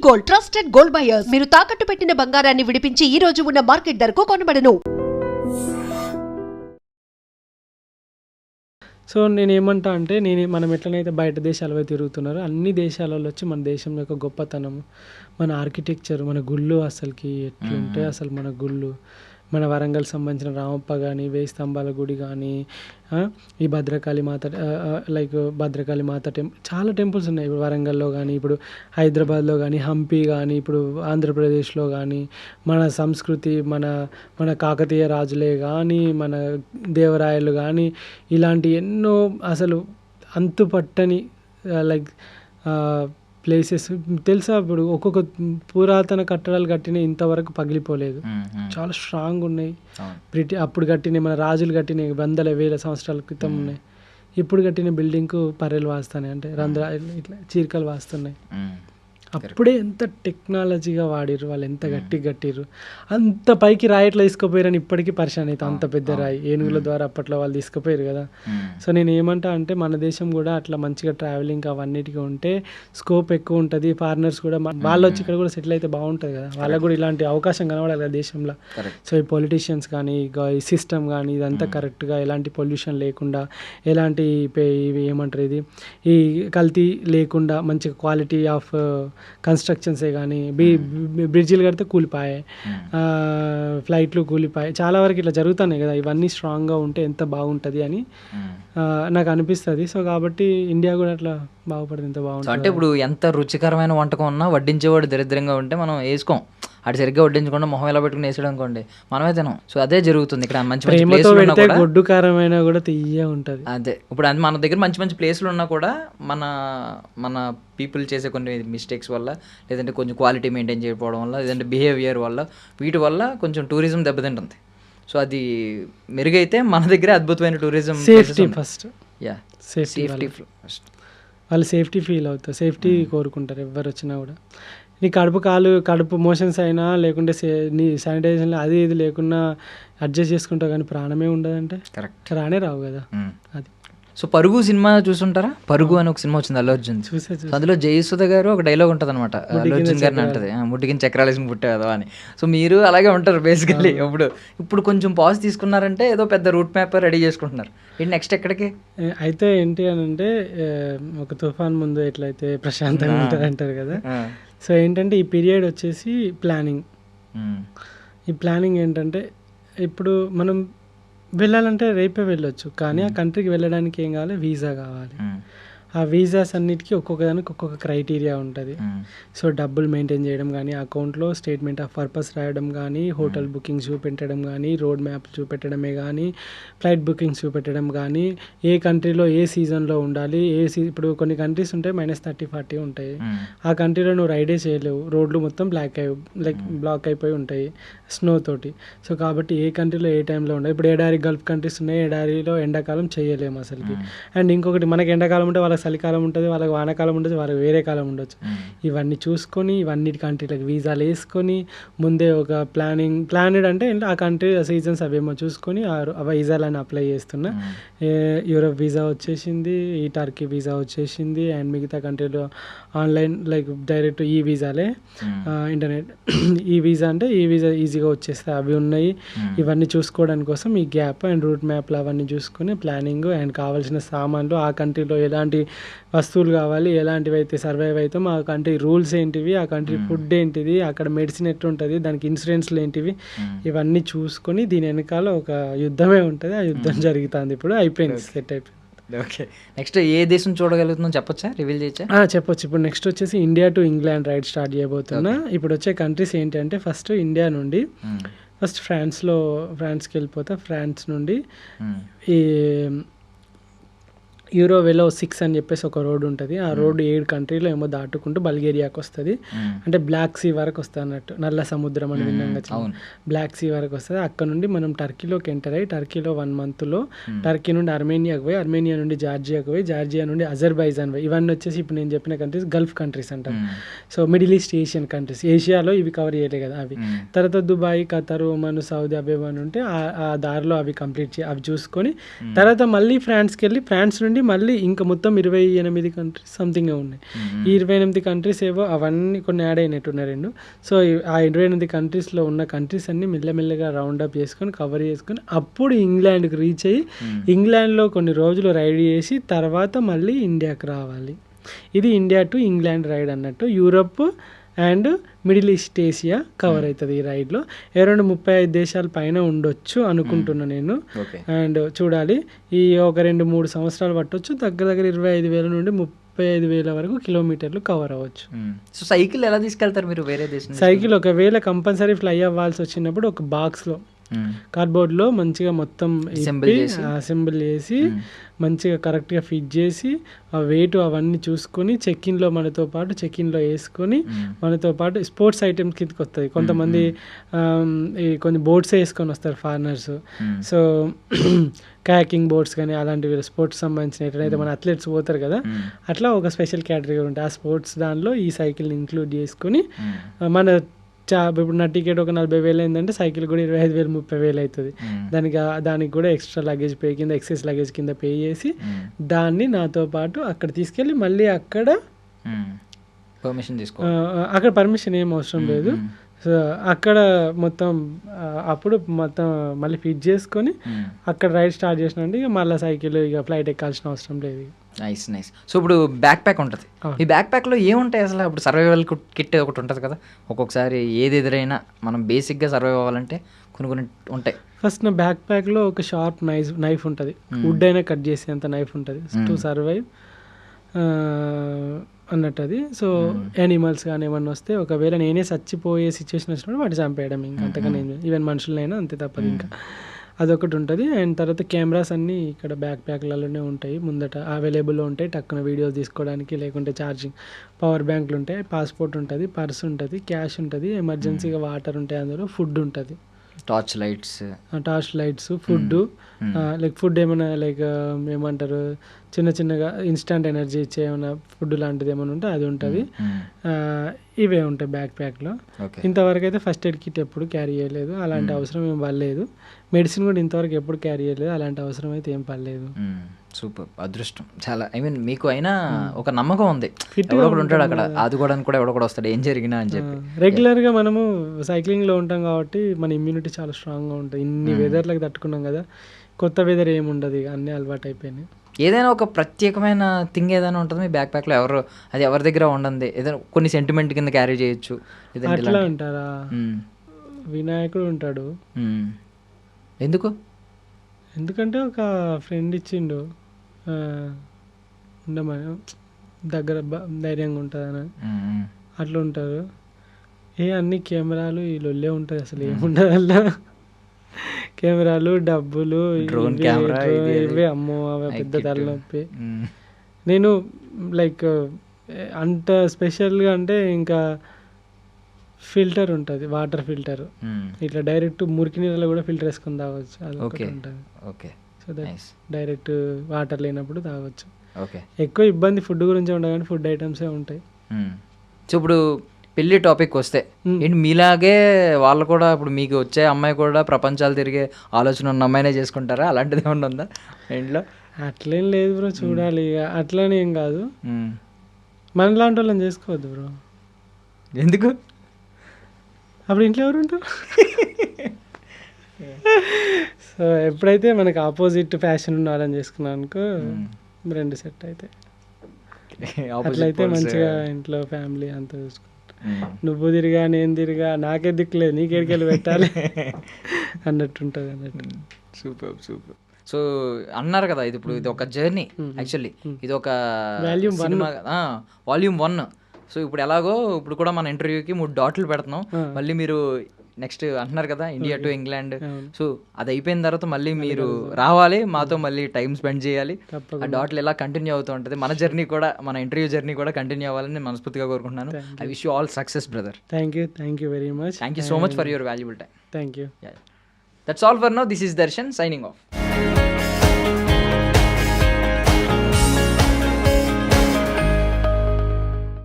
Gold, trusted gold buyers. మీరు తాకట్టు పెట్టిన బంగారాన్ని విడిపించి ఈ రోజు ఉన్న మార్కెట్ ధరకు కొనబడను. సో నేనేమంటా అంటే మనం ఎట్లనైతే బయట దేశాలపై తిరుగుతున్నారో అన్ని దేశాలలో వచ్చి మన దేశం యొక్క గొప్పతనం, మన ఆర్కిటెక్చర్, మన గుళ్ళు అసలుకి ఎట్లుంటాయి, అసలు మన గుళ్ళు, మన వరంగల్ సంబంధించిన రామప్ప కానీ, వేయి స్తంభాల గుడి కానీ, ఈ భద్రకాళి మాత, లైక్ భద్రకాళి మాత చాలా టెంపుల్స్ ఉన్నాయి ఇప్పుడు వరంగల్లో కానీ, ఇప్పుడు హైదరాబాద్లో కానీ, హంపి కానీ, ఇప్పుడు ఆంధ్రప్రదేశ్లో కానీ, మన సంస్కృతి, మన కాకతీయ రాజులే కానీ, మన దేవరాయలు కానీ, ఇలాంటి ఎన్నో అసలు అంతుపట్టని లైక్ ప్లేసెస్ తెలుసా. ఇప్పుడు ఒక్కొక్క పురాతన కట్టడాలు కట్టినవి ఇంతవరకు పగిలిపోలేదు, చాలా స్ట్రాంగ్ ఉన్నాయి. అప్పుడు కట్టినవి, మన రాజులు కట్టినవి వందల వేల సంవత్సరాల క్రితం ఉన్నాయి. ఇప్పుడు కట్టిన బిల్డింగ్కు పర్రెలు వాస్తున్నాయి, అంటే రంధ్రాలు ఇట్లా చీరికలు వాస్తున్నాయి. అప్పుడే ఎంత టెక్నాలజీగా వాడిర్రు వాళ్ళు, ఎంత గట్టిగా కట్టిర్రు. అంత పైకి రాయి ఎట్లా తీసుకుపోయారని ఇప్పటికీ పరిశాన్ అవుతాం. అంత పెద్ద రాయి ఏనుగుల ద్వారా అప్పట్లో వాళ్ళు తీసుకుపోయారు కదా. సో నేను ఏమంటా అంటే మన దేశం కూడా అట్లా మంచిగా ట్రావెలింగ్ అవన్నిటికీ ఉంటే స్కోప్ ఎక్కువ ఉంటుంది. ఫారినర్స్ కూడా వాళ్ళు వచ్చి ఇక్కడ కూడా సెటిల్ అయితే బాగుంటుంది కదా, వాళ్ళకు కూడా ఇలాంటి అవకాశం కనబడాలి కదా దేశంలో. సో ఈ పొలిటీషియన్స్ కానీ, ఈ సిస్టమ్ కానీ, ఇదంతా కరెక్ట్గా ఎలాంటి పొల్యూషన్ లేకుండా, ఎలాంటి ఇవి ఏమంటారు ఇది ఈ కల్తీ లేకుండా, మంచిగా క్వాలిటీ ఆఫ్ కన్స్ట్రక్షన్సే కానీ, బ్రిడ్జిలు కడితే కూలిపాయి, ఫ్లైట్లు కూలిపాయి, చాలా వరకు ఇట్లా జరుగుతున్నాయి కదా. ఇవన్నీ స్ట్రాంగ్గా ఉంటే ఎంత బాగుంటుంది అని నాకు అనిపిస్తుంది. సో కాబట్టి ఇండియా కూడా అట్లా బాగుపడింది, ఎంత బాగుంటుంది. అంటే ఇప్పుడు ఎంత రుచికరమైన వంటకం ఉన్నా వడ్డించేవాడు దరిద్రంగా ఉంటే మనం వేసుకోం. అటు సరిగ్గా వడ్డించకుండా మొహం ఎలా పెట్టుకుని వేసాడు అనుకోండి, మనమే తినాం. సో అదే జరుగుతుంది ఇక్కడ. మంచి మంచి గొడ్డు కారమైన కూడా తీయ ఉంటుంది. అదే ఇప్పుడు అది మన దగ్గర మంచి మంచి ప్లేస్లు ఉన్నా కూడా మన పీపుల్ చేసే కొన్ని మిస్టేక్స్ వల్ల, లేదంటే కొంచెం క్వాలిటీ మెయింటైన్ చేయకపోవడం వల్ల, లేదంటే బిహేవియర్ వల్ల, వీటి వల్ల కొంచెం టూరిజం దెబ్బతింటుంది. సో అది మెరుగైతే మన దగ్గర అద్భుతమైన tourism. Safety first, safety first. వాళ్ళు సేఫ్టీ ఫీల్ అవుతారు, సేఫ్టీ కోరుకుంటారు ఎవరు వచ్చినా కూడా. నీ కడుపు మోషన్స్ అయినా లేకుంటే నీ శానిటైజేషన్ అది ఇది లేకుండా అడ్జస్ట్ చేసుకుంటావు, కానీ ప్రాణమే ఉండదంటే కరెక్ట్ రానే రావు కదా. అది సో పరుగు సినిమా చూసుంటారా? పరుగు అని ఒక సినిమా వచ్చింది అల్లు అర్జున్. అందులో జయసుధ గారు ఒక డైలాగ్ ఉంటుంది అనమాట, అల్లు అర్జున్ గారిని అంటది, ముట్టికిని చక్రాలేసిన పుట్టాదో అని. సో మీరు అలాగే ఉంటారు బేసికల్లీ. ఇప్పుడు కొంచెం పాజ్ తీసుకున్నారంటే ఏదో పెద్ద రూట్ మ్యాప్ రెడీ చేసుకుంటున్నారు. ఏంటి నెక్స్ట్ ఎక్కడికి? అయితే ఏంటి అని అంటే ఒక తుఫాన్ ముందు ఎట్లయితే ప్రశాంతంగా ఉంటుంది అంటారు కదా. సో ఏంటంటే ఈ పీరియడ్ వచ్చేసి ప్లానింగ్. ఈ ప్లానింగ్ ఏంటంటే ఇప్పుడు మనం వెళ్ళాలంటే రేపే వెళ్ళొచ్చు, కానీ ఆ కంట్రీకి వెళ్ళడానికి ఏం కావాలి? వీసా కావాలి. ఆ వీసాస్ అన్నిటికీ ఒక్కొక్క దానికి ఒక్కొక్క క్రైటీరియా ఉంటుంది. సో డబ్బులు మెయింటైన్ చేయడం కానీ, అకౌంట్లో స్టేట్మెంట్ ఆఫ్ పర్పస్ రాయడం కానీ, హోటల్ బుకింగ్స్ చూపెట్టడం కానీ, రోడ్ మ్యాప్ చూపెట్టడమే కానీ, ఫ్లైట్ బుకింగ్స్ చూపెట్టడం కానీ, ఏ కంట్రీలో ఏ సీజన్లో ఉండాలి, ఇప్పుడు కొన్ని కంట్రీస్ ఉంటాయి -30-40 ఉంటాయి. ఆ కంట్రీలో నువ్వు రైడే చేయలేవు, రోడ్లు మొత్తం బ్లాక్ అయిపోయి ఉంటాయి స్నో తోటి. సో కాబట్టి ఏ కంట్రీలో ఏ టైంలో ఉండాలి. ఇప్పుడు ఎడారి గల్ఫ్ కంట్రీస్ ఉన్నాయి, ఎడారిలో ఎండాకాలం చేయలేము అసలుకి. అండ్ ఇంకొకటి, మనకి ఎండాకాలం ఉంటే వాళ్ళకి చలికాలం ఉంటుంది, వాళ్ళకి వానాకాలం ఉంటుంది, వాళ్ళకి వేరే కాలం ఉండొచ్చు. ఇవన్నీ చూసుకొని ఇవన్నిటి కంట్రీలకు వీసాలు వేసుకొని ముందే ఒక ప్లానెడ్ అంటే ఆ కంట్రీ సీజన్స్ అవేమో చూసుకొని ఆ వీసాలని అప్లై చేస్తున్నా. యూరోప్ వీసా వచ్చేసింది, ఈ టర్కీ వీసా వచ్చేసింది, అండ్ మిగతా కంట్రీలో ఆన్లైన్ డైరెక్ట్ ఈ వీసాలే, ఇంటర్నెట్ ఈ వీసా అంటే ఈ వీసా ఈజీగా వచ్చేస్తాయి, అవి ఉన్నాయి. ఇవన్నీ చూసుకోవడానికి కోసం ఈ గ్యాప్ అండ్ రూట్ మ్యాప్లు అవన్నీ చూసుకొని ప్లానింగ్ అండ్ కావాల్సిన సామాన్లు, ఆ కంట్రీలో ఎలాంటి వస్తువులు కావాలి, ఎలాంటివి అయితే సర్వైవ్ అవుతాం, ఆ కంట్రీ రూల్స్ ఏంటివి, ఆ కంట్రీ ఫుడ్ ఏంటిది, అక్కడ మెడిసిన్ ఎట్లుంటుంది, దానికి ఇన్సూరెన్స్లు ఏంటివి, ఇవన్నీ చూసుకొని దీని వెనకాల ఒక యుద్ధమే ఉంటుంది. ఆ యుద్ధం జరుగుతుంది, ఇప్పుడు అయిపోయింది, సెట్ అయిపోయింది. ఓకే, నెక్స్ట్ ఏ దేశం చూడగలుగుతుందో చెప్పొచ్చా, రివీల్ చేయొచ్చా? చెప్పొచ్చు. ఇప్పుడు నెక్స్ట్ వచ్చేసి India to England ride start చేయబోతున్నా. ఇప్పుడు వచ్చే కంట్రీస్ ఏంటి అంటే, ఫస్ట్ ఇండియా నుండి ఫ్రాన్స్కి వెళ్ళిపోతా. ఫ్రాన్స్ నుండి ఈ యూరోవేలో 6 అని చెప్పేసి ఒక రోడ్ ఉంటుంది. ఆ రోడ్డు 7 కంట్రీలో ఏమో దాటుకుంటూ బల్గేరియాకి వస్తుంది. అంటే బ్లాక్ సీ వరకు వస్తుంది అన్నట్టు, నల్ల సముద్రం అని విన్నాగా, బ్లాక్ సీ వరకు వస్తుంది. అక్కడ నుండి మనం టర్కీలోకి ఎంటర్ అయ్యి, టర్కీలో 1 మంత్లో టర్కీ నుండి అర్మేనియాకి పోయి, అర్మేనియా నుండి జార్జియాకి పోయి, జార్జియా నుండి అజర్బైజాన్ పోయి, ఇవన్నీ వచ్చేసి ఇప్పుడు నేను చెప్పిన కంట్రీస్ గల్ఫ్ కంట్రీస్ అంటారు. So Middle East Asian countries, ఏషియాలో ఇవి కవర్ చేయలే కదా అవి. తర్వాత Dubai, Qatar, Oman, Saudi Arabia ఉంటే ఆ దారిలో అవి కంప్లీట్ అవి చూసుకొని తర్వాత మళ్ళీ ఫ్రాన్స్కి వెళ్ళి, ఫ్రాన్స్ నుండి నుండి మళ్ళీ ఇంకా మొత్తం 28 కంట్రీస్ సంథింగ్ ఉన్నాయి. ఈ 28 కంట్రీస్ ఏవో అవన్నీ కొన్ని యాడ్ అయినట్టున్నారు 2. సో ఆ 28 కంట్రీస్లో ఉన్న కంట్రీస్ అన్నీ మెల్లమెల్లగా రౌండ్ అప్ చేసుకొని కవర్ చేసుకొని అప్పుడు ఇంగ్లాండ్కి రీచ్ అయ్యి ఇంగ్లాండ్లో కొన్ని రోజులు రైడ్ చేసి తర్వాత మళ్ళీ ఇండియాకి రావాలి. ఇది ఇండియా టు ఇంగ్లాండ్ రైడ్ అన్నట్టు. Europe and middle east Asia cover అవుతుంది ఈ రైడ్లో. అరౌండ్ 35 దేశాల పైన ఉండొచ్చు అనుకుంటున్నా నేను. అండ్ చూడాలి, ఈ ఒక 2-3 సంవత్సరాలు పట్టొచ్చు. దగ్గర 25,000 నుండి 35,000 వరకు కిలోమీటర్లు కవర్ అవ్వచ్చు. సో సైకిల్ ఎలా తీసుకెళ్తారు మీరు వేరే దేశం? సైకిల్ ఒకవేళ కంపల్సరీ ఫ్లై అవ్వాల్సి వచ్చినప్పుడు ఒక బాక్స్లో కార్డ్బోర్డ్లో మంచిగా మొత్తం అసెంబుల్ చేసి మంచిగా కరెక్ట్గా ఫిట్ చేసి ఆ వెయిట్ అవన్నీ చూసుకొని చెక్ఇన్లో మనతో పాటు చెక్ఇన్లో వేసుకొని మనతో పాటు స్పోర్ట్స్ ఐటమ్స్ కిందకి వస్తుంది. కొంతమంది ఈ కొన్ని బోట్స్ వేసుకొని వస్తారు ఫారినర్స్. సో కయాకింగ్ బోట్స్ కానీ అలాంటివి స్పోర్ట్స్ సంబంధించిన ఎట్లయితే మన అథ్లెట్స్ పోతారు కదా, అట్లా ఒక స్పెషల్ కేటగిరీ ఉంటుంది. ఆ స్పోర్ట్స్ దానిలో ఈ సైకిల్ని ఇంక్లూడ్ చేసుకొని మన ఇప్పుడు నా టికెట్ ఒక 40,000 అయిందంటే సైకిల్ కూడా 25,000 30,000 అవుతుంది. దానికి కూడా ఎక్స్ట్రా లగేజ్ పే కింద ఎక్సెస్ లగేజ్ కింద పే చేసి దాన్ని నాతో పాటు అక్కడ తీసుకెళ్ళి మళ్ళీ అక్కడ అక్కడ పర్మిషన్ ఏం అవసరం లేదు. సో అక్కడ మొత్తం అప్పుడు మొత్తం మళ్ళీ ఫిట్ చేసుకొని అక్కడ రైడ్ స్టార్ట్ చేసినంటే ఇక మళ్ళీ సైకిల్ ఇక ఫ్లైట్ ఎక్కాల్సిన అవసరం లేదు. Nice nice. సో ఇప్పుడు బ్యాక్ ప్యాక్ ఉంటుంది. ఈ బ్యాక్ ప్యాక్లో ఏముంటాయి అసలు? అప్పుడు సర్వైవల్ కిట్ ఒకటి ఉంటుంది కదా, ఒక్కొక్కసారి ఏది ఎదురైనా మనం బేసిక్గా సర్వైవ్ అవ్వాలంటే కొన్ని ఉంటాయి. ఫస్ట్ నా బ్యాక్ ప్యాక్లో ఒక షార్ప్ నైఫ్ ఉంటుంది, వుడ్ అయినా కట్ చేసేంత నైఫ్ ఉంటుంది టు సర్వైవ్ అన్నట్టు అది. సో యానిమల్స్ కానీ ఏమన్నా వస్తే ఒకవేళ నేనే చచ్చిపోయే సిచ్యువేషన్ వచ్చినప్పుడు వాటి చంపేయడం, ఇంకా అంతకన్నా ఈవెన్ మనుషులైనా అంతే తప్పదు. ఇంకా అదొకటి ఉంటుంది. అండ్ తర్వాత కెమెరాస్ అన్నీ ఇక్కడ బ్యాక్ ప్యాక్లలోనే ఉంటాయి, ముందట అవైలబుల్లో ఉంటాయి. టక్కున వీడియోస్ తీసుకోవడానికి, లేకుంటే ఛార్జింగ్ పవర్ బ్యాంకులు ఉంటాయి, పాస్పోర్ట్ ఉంటుంది, పర్స్ ఉంటుంది, క్యాష్ ఉంటుంది, ఎమర్జెన్సీగా వాటర్ ఉంటాయి, అందులో ఫుడ్ ఉంటుంది, torch lights, food like food ఏమైనా లైక్ ఏమంటారు చిన్నగా ఇన్స్టంట్ ఎనర్జీ ఇచ్చే ఏమైనా ఫుడ్ లాంటిది ఏమైనా ఉంటే అది ఉంటుంది. ఇవే ఉంటాయి బ్యాక్ ప్యాక్లో. ఇంతవరకు అయితే ఫస్ట్ ఎయిడ్ కిట్ ఎప్పుడు క్యారీ చేయలేదు, అలాంటి అవసరం ఏం పడలేదు. మెడిసిన్ కూడా ఇంతవరకు ఎప్పుడు క్యారీ చేయలేదు, అలాంటి అవసరం అయితే ఏం పడలేదు. సూపర్, అదృష్టం చాలా. ఐ మీన్ మీకు అయినా ఒక నమ్మకం ఉంది, ఎవడొకడు ఉంటాడు అక్కడ ఆదుకోవడానికి కూడా, ఎవడొకడు వస్తాడు ఏం జరిగినా అని చెప్పి. రెగ్యులర్గా మనము సైక్లింగ్లో ఉంటాం కాబట్టి మన ఇమ్యూనిటీ చాలా స్ట్రాంగ్గా ఉంటుంది. ఇన్ని వెదర్లకు తట్టుకున్నాం కదా, కొత్త వెదర్ ఏముండదు, ఇక అన్నీ అలవాటు అయిపోయినాయి. ఏదైనా ఒక ప్రత్యేకమైన థింగ్ ఏదైనా ఉంటుంది మీ బ్యాక్ ప్యాక్లో, అది ఎవరి దగ్గర ఉండదు, ఏదైనా కొన్ని సెంటిమెంట్ కింద క్యారీ చేయొచ్చు అట్లా అంటారా? వినాయకుడు ఉంటాడు. ఎందుకంటే ఒక ఫ్రెండ్ ఇచ్చిండు ఉండమని, దగ్గర ధైర్యంగా ఉంటుందని అట్లా ఉంటారు. అన్ని కెమెరాలు ఈ లొల్లే ఉంటుంది, అసలు ఏముండదు అలా. కెమెరాలు, డబ్బులు, ఇవే అమ్మో అవి పెద్ద తలనొప్పి. నేను లైక్ అంత స్పెషల్గా అంటే ఇంకా ఫిల్టర్ ఉంటుంది, వాటర్ ఫిల్టర్, ఇట్లా డైరెక్ట్ మురికి నీళ్ళలో కూడా ఫిల్టర్ వేసుకొని తాగొచ్చు, అది ఒకటి ఉంటుంది. సో దట్ డైరెక్ట్ వాటర్ లేనప్పుడు తాగొచ్చు. ఎక్కువ ఇబ్బంది ఫుడ్ గురించి ఉండదు కానీ ఫుడ్ ఐటమ్సే ఉంటాయి. సో ఇప్పుడు పెళ్ళి టాపిక్ వస్తే ఏంటి, మీలాగే వాళ్ళు కూడా ఇప్పుడు మీకు వచ్చే అమ్మాయి కూడా ప్రపంచాలు తిరిగే ఆలోచన ఉన్న అమ్మాయినే చేసుకుంటారా? అలాంటిది ఏమన్నా ఉందా ఇంట్లో? అట్లేం లేదు బ్రో, చూడాలి. ఇక అట్లనే ఏం కాదు, మనలాంటి వాళ్ళని చేసుకోవద్దు బ్రో. ఎందుకు? అప్పుడు ఇంట్లో ఎవరు ఉంటారు? సో ఎప్పుడైతే మనకి ఆపోజిట్ ఫ్యాషన్ ఉన్న వాళ్ళని చేసుకున్నాం అనుకో, రెండు సెట్ అయితే అట్లయితే మంచిగా ఇంట్లో ఫ్యామిలీ అంతా చూసుకుంటా. నువ్వు తిరిగా నేను తిరిగా నాకే దిక్కులేదు, నీకెడికెళ్ళి పెట్టాలి అన్నట్టు ఉంటుంది అన్నట్టు. సూపర్. సో అన్నారు కదా, ఇది ఇప్పుడు ఇది ఒక జర్నీ, యాక్చువల్లీ ఇది ఒక వాల్యూమ్ 1. సో ఇప్పుడు ఎలాగో ఇప్పుడు కూడా మన ఇంటర్వ్యూకి 3 డాట్లు పెడుతున్నాం. మళ్ళీ మీరు నెక్స్ట్ అంటున్నారు కదా ఇండియా టు ఇంగ్లాండ్, సో అది అయిపోయిన తర్వాత మళ్ళీ మీరు రావాలి, మాతో మళ్ళీ టైం స్పెండ్ చేయాలి. ఆ డాట్లు ఎలా కంటిన్యూ అవుతూ ఉంటుంది, మన జర్నీ కూడా, మన ఇంటర్వ్యూ జర్నీ కూడా కంటిన్యూ అవ్వాలని మనస్ఫూర్తిగా కోరుకుంటున్నాను. I wish you all success brother. Thank you very much. Thank you so much for your valuable time. Thank you. That's all for now. This is Darshan signing off.